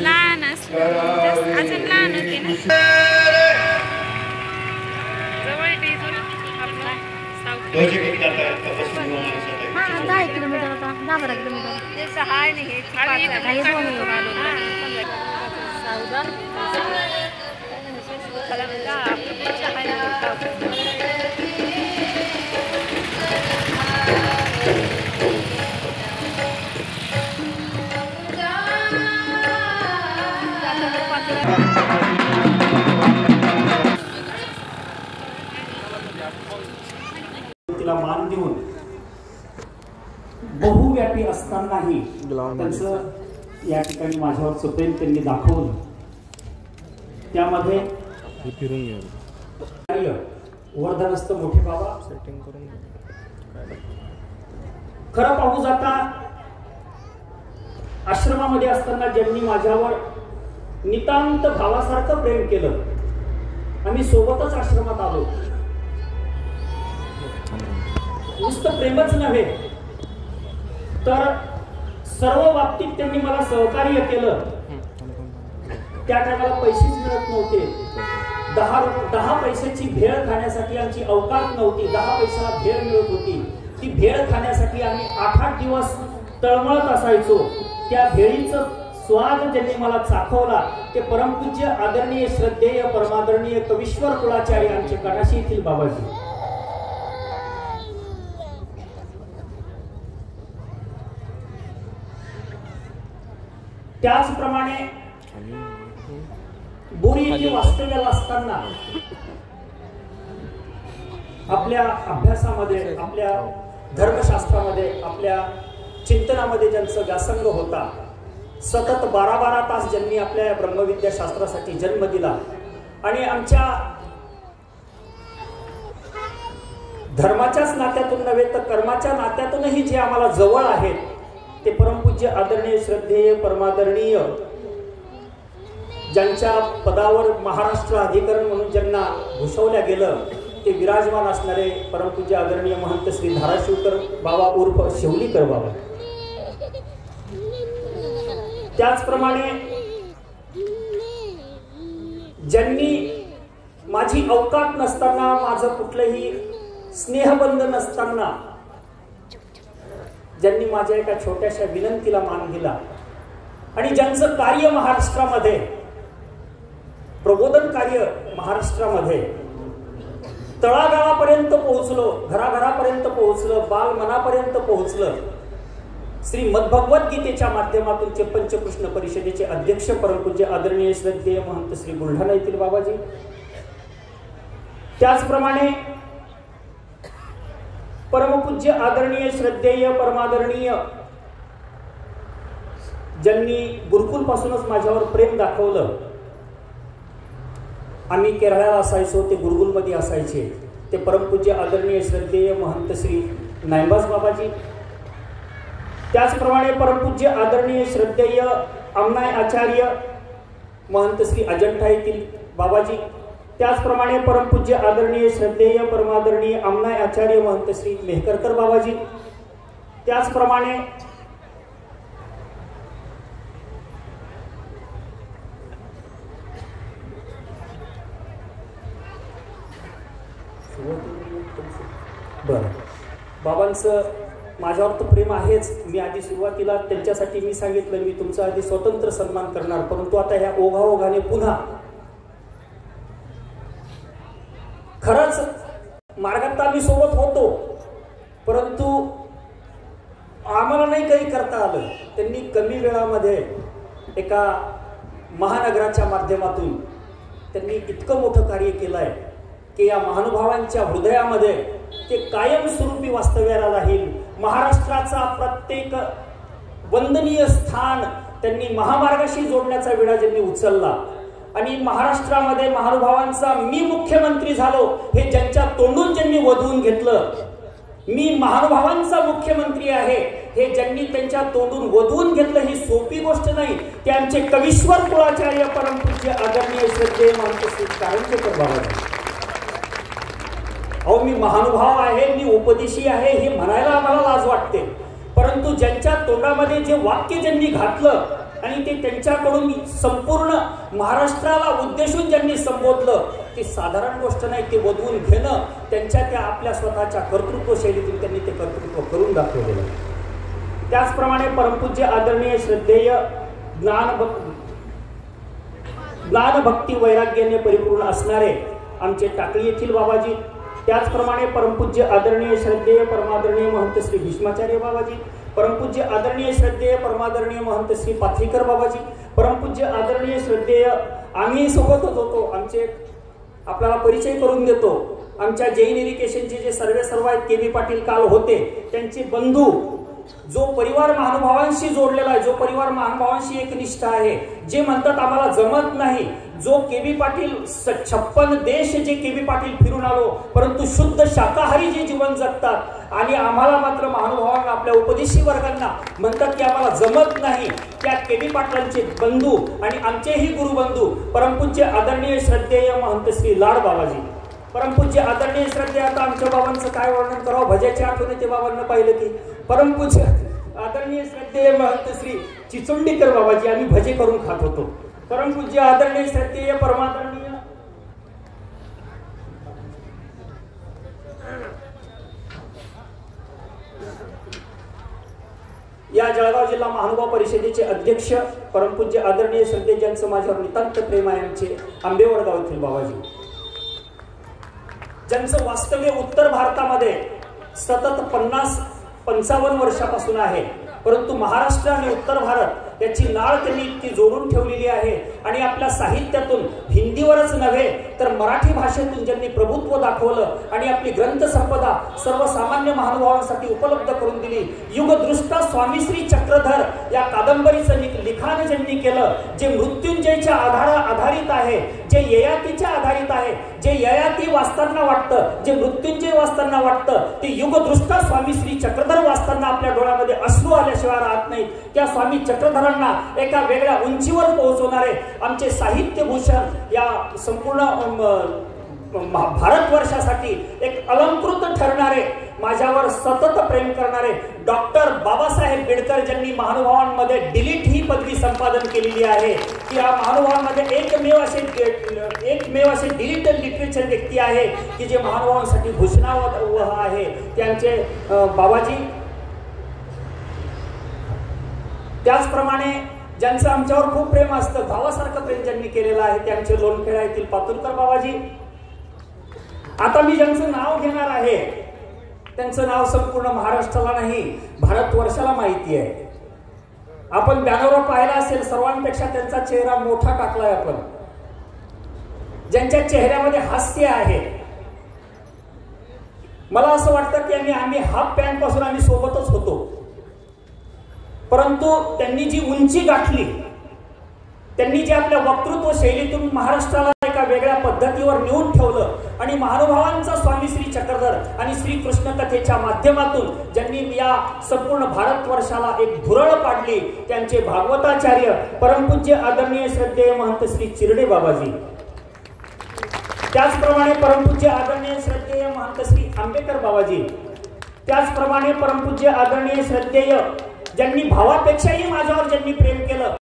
लहान असलं अजून लहान होते ना हाँ 10 किलोमीटर होता 10-12 किलोमीटर जैसे हाय नहीं तिला मान देऊन बहुव्यापी असतानाही त्यांचं या ठिकाणी माझ्यावरचं प्रेम त्यांनी दाखवलं. त्यामध्ये वर्धनस्थ मोठे बाबा खरं पाहू जाता आश्रमामध्ये असताना ज्यांनी माझ्यावर नितांत भावासारखं प्रेम केलं. आम्ही सोबतच आश्रमात आलो. नुसतं प्रेमच नव्हे तर सर्व बाबतीत त्यांनी मला सहकार्य केलं. त्या टायमाला पैसेच मिळत नव्हते. 10 पैशाची भेळ खाण्यासाठी आमची अवकाश नव्हती. 10 पैशाला भेळ मिळत होती. ती भेळ खाण्यासाठी आम्ही 8-8 दिवस तळमळत असायचो. त्या भेळीचं स्वाद ज्यांनी मला चाखवला ते परमपूज्य आदरणीय श्रद्धेय परमादरणीय कवीश्वर कुलाचार्य आमचे कडाशी येथील बाबाजी. त्याचप्रमाणे बोरी येथे वास्तव्याला असताना आपल्या अभ्यासामध्ये आपल्या धर्मशास्त्रामध्ये आपल्या चिंतनामध्ये ज्यांचा व्यासंग होता. सतत 12-12 तास ज्यांनी आपल्या ब्रह्मविद्या शास्त्रासाठी जन्म दिला आणि आमच्या धर्माच्याच नात्यातून नव्हे तर कर्माच्या नात्यातूनही जे आम्हाला जवळ आहेत ते परमपूज्य आदरणीय श्रद्धेय परमादरणीय ज्यांच्या पदावर महाराष्ट्र अधिकरण म्हणून ज्यांना घोषवल्या गेलं ते विराजमान असणारे परमपूज्य आदरणीय महंत श्री धाराशिवकर बाबा उर्फ शेवलीकर बाबा. त्याचप्रमाणे ज्यांनी माझी अवकात नसताना माझं कुठलंही स्नेहबंध नसताना ज्यांनी माझ्या एका छोट्याशा विनंतीला मान दिला आणि ज्यांचं कार्य महाराष्ट्रामध्ये प्रबोधन कार्य महाराष्ट्रामध्ये तळागाळापर्यंत पोहोचलो, घराघरापर्यंत पोहोचलं, बालमनापर्यंत पोहोचलं. श्री मद्भगवद्गीतेच्या माध्यमातून पंचकृष्ण परिषदेचे अध्यक्ष परमपूज्य आदरणीय श्रद्धेय महंत श्री बुलढाणा येथील बाबाजी. त्याचप्रमाणे परमपूज्य आदरणीय श्रद्धेय परमादरणीय ज्यांनी गुरुकुल पासूनच माझ्यावर प्रेम दाखवलं. आम्ही केरळला असायचो ते गुरुकुलमध्ये असायचे ते परमपूज्य आदरणीय श्रद्धेय महंत श्री नायंबाज बाबाजी. त्याचप्रमाणे परमपूज्य आदरणीय श्रद्धेय अमनाय आचार्य महंत श्री अजंठा येथील बाबाजी. त्याचप्रमाणे परमपूज्य आदरणीय श्रद्धेय परमादरणीय अमनाय आचार्य महंत श्री मेहकरकर बाबाजी. त्याचप्रमाणे बाबांचं माझ्यावर तर प्रेम आहेच. मी आधी सुरुवातीला त्यांच्यासाठी मी सांगितलं मी तुमचा आधी स्वतंत्र सन्मान करणार, परंतु आता ह्या ओघाओघाने पुन्हा खरंच मार्गात आम्ही सोबत होतो परंतु आम्हाला नाही काही करता आलं. त्यांनी कमी वेळामध्ये एका महानगराच्या माध्यमातून त्यांनी इतकं मोठं कार्य केलंय की या महानुभावांच्या हृदयामध्ये ते कायमस्वरूपी वास्तव्याला राहील. महाराष्ट्राचा प्रत्येक वंदनीय स्थान त्यांनी महामार्गाशी जोडण्याचा विडा ज्यांनी उचलला आणि महाराष्ट्रामध्ये महानुभावांचा मी मुख्यमंत्री झालो हे ज्यांच्या तोंडून ज्यांनी वधवून घेतलं, मी महानुभावांचा मुख्यमंत्री आहे हे ज्यांनी त्यांच्या तोंडून वधवून घेतलं ही सोपी गोष्ट नाही. ते आमचे कवीश्वर कुलाचार्य परमपूज्य आदरणीय श्रद्धेय महंत श्री कारंजेकर बाबा. अहो मी महानुभाव आहे, मी उपदेशी आहे हे म्हणायला आम्हाला लाज वाटते, परंतु ज्यांच्या तोंडामध्ये जे वाक्य ज्यांनी घातलं आणि ते त्यांच्याकडून संपूर्ण महाराष्ट्राला उद्देशून ज्यांनी संबोधलं ते साधारण गोष्ट नाही. ते वधवून घेणं त्यांच्या त्या आपल्या स्वतःच्या कर्तृत्व शैलीतून त्यांनी ते कर्तृत्व करून दाखवलेलं. त्याचप्रमाणे परमपूज्य आदरणीय श्रद्धेय ज्ञान भक्ती वैराग्याने परिपूर्ण असणारे आमचे टाकळी येथील बाबाजी, त्याचप्रमाणे परमपूज्य आदरणीय श्रद्धेय परमादरणीय महंत श्री भीष्माचार्य बाबाजी, परमपूज्य आदरणीय श्रद्धेय परमादरणीय महंत श्री पाथरीकर बाबाजी, परमपूज्य आदरणीय श्रद्धेय आम्ही सोबतच होतो, आमचे आपल्याला परिचय करून देतो, आमच्या जैन इरिगेशनचे जे सर्व आहेत के बी पाटील काल होते, त्यांचे बंधू, जो परिवार महानुभावांशी जोडलेला आहे, जो परिवार महानुभावांशी एकनिष्ठ आहे, जे म्हणतात आम्हाला जमत नाही, जो के बी पाटील 56 देश जे के बी पाटील फिरून आलो परंतु शुद्ध शाकाहारी जे जीवन जगतात आणि आम्हाला मात्र महानुभावांना आपल्या उपदेशी वर्गांना म्हणतात की आम्हाला जमत नाही, त्या के बी पाटलांचे बंधू आणि आमचेही गुरुबंधू परमपूज्य आदरणीय श्रद्धेय महंत श्री लाड बाबाजी, परमपूज्य आदरणीय श्रद्धेय, आता आमच्या बाबांचं काय वर्णन करावं, भज्याची आठवण येते बाबांना पाहिलं की, परमपूज्य आदरणीय श्रद्धेय महंत श्री चिचुंडीकर बाबाजी, आम्ही भजे करून खात होतो. परमपूज्य आदरणीय श्रद्धेय परमादरणीय या जळगाव जिल्हा महानुभाव परिषदेचे अध्यक्ष परमपूज्य आदरणीय श्रद्धेय, ज्यांचं माझ्यावर नितांत प्रेम आहे, आमचे आंबेवडगाव येथील बाबाजी, ज्यांचं वास्तव्य उत्तर भारतामध्ये सतत 50-55 वर्षापासून आहे, परंतु महाराष्ट्र आणि उत्तर भारत याची नाळ त्यांनी इतकी जोडून ठेवलेली आहे आणि आपल्या साहित्यातून हिंदीवरच नव्हे तर मराठी भाषेतून ज्यांनी प्रभुत्व दाखवलं आणि आपली ग्रंथ संपदा सर्वसामान्य महानुभावांसाठी उपलब्ध करून दिली. युगदृष्टा स्वामी श्री चक्रधर या कादंबरीचं लिखाण ज्यांनी केलं, जे मृत्युंजयच्या आधारित आहे, जे ययातीच्या आधारित आहे, जे ययाती वाचताना वाटतं, जे मृत्युंजय वाचताना वाटतं, ते युगदृष्टा स्वामी श्री चक्रधर वाचताना आपल्या डोळ्यामध्ये अश्रू आल्याशिवाय राहत नाही. त्या स्वामी चक्रधरांना एका वेगळ्या उंचीवर पोहोचवणारे आमचे साहित्यभूषण या संपूर्ण भारतवर्षासाठी एक अलंकृत ठरणारे, माझ्यावर सतत प्रेम करणारे डॉक्टर बाबासाहेब बेडकर, ज्यांनी महानुभावांमध्ये डिलीट ही पदवी संपादन केलेली आहे, की या महानुभावांमध्ये एकमेव असे डिलीट लिटरेचर व्यक्ती आहे की जे महानुभावांसाठी घोषणावह आहे, त्यांचे बाबाजी. त्याचप्रमाणे ज्यांचं आमच्यावर खूप प्रेम असतं, भावासारखं प्रेम ज्यांनी केलेलं आहे, त्यांचे लोणखेडा येथील पातुरकर बाबाजी. आता मी ज्यांचं नाव घेणार आहे त्यांचं नाव संपूर्ण महाराष्ट्राला नाही भारतवर्षाला माहिती आहे. आपण बॅनरवर पाहिला असेल, सर्वांपेक्षा त्यांचा चेहरा मोठा टाकलाय आपण, ज्यांच्या चेहऱ्यामध्ये हास्य आहे. मला असं वाटतं की आम्ही हाफ पॅन्ट पासून आम्ही सोबतच होतो, परंतु त्यांनी जी उंची गाठली, त्यांनी जे आपल्या वक्तृत्व शैलीतून महाराष्ट्राला एका वेगळ्या पद्धतीवर नेऊन ठेवलं आणि महानुभावांचा स्वामी श्री चक्रधर आणि श्री कृष्ण कथेच्या माध्यमातून ज्यांनी या संपूर्ण भारतवर्षाला एक धुरळ पाडली, त्यांचे भागवताचार्य परमपूज्य आदरणीय श्रद्धेय महंत श्री चिरडे बाबाजी, त्याचप्रमाणे परमपूज्य आदरणीय श्रद्धेय महंत श्री आंबेकर बाबाजी, त्याचप्रमाणे परमपूज्य आदरणीय श्रद्धेय ज्यांनी भावापेक्षाही माझ्यावर ज्यांनी प्रेम केलं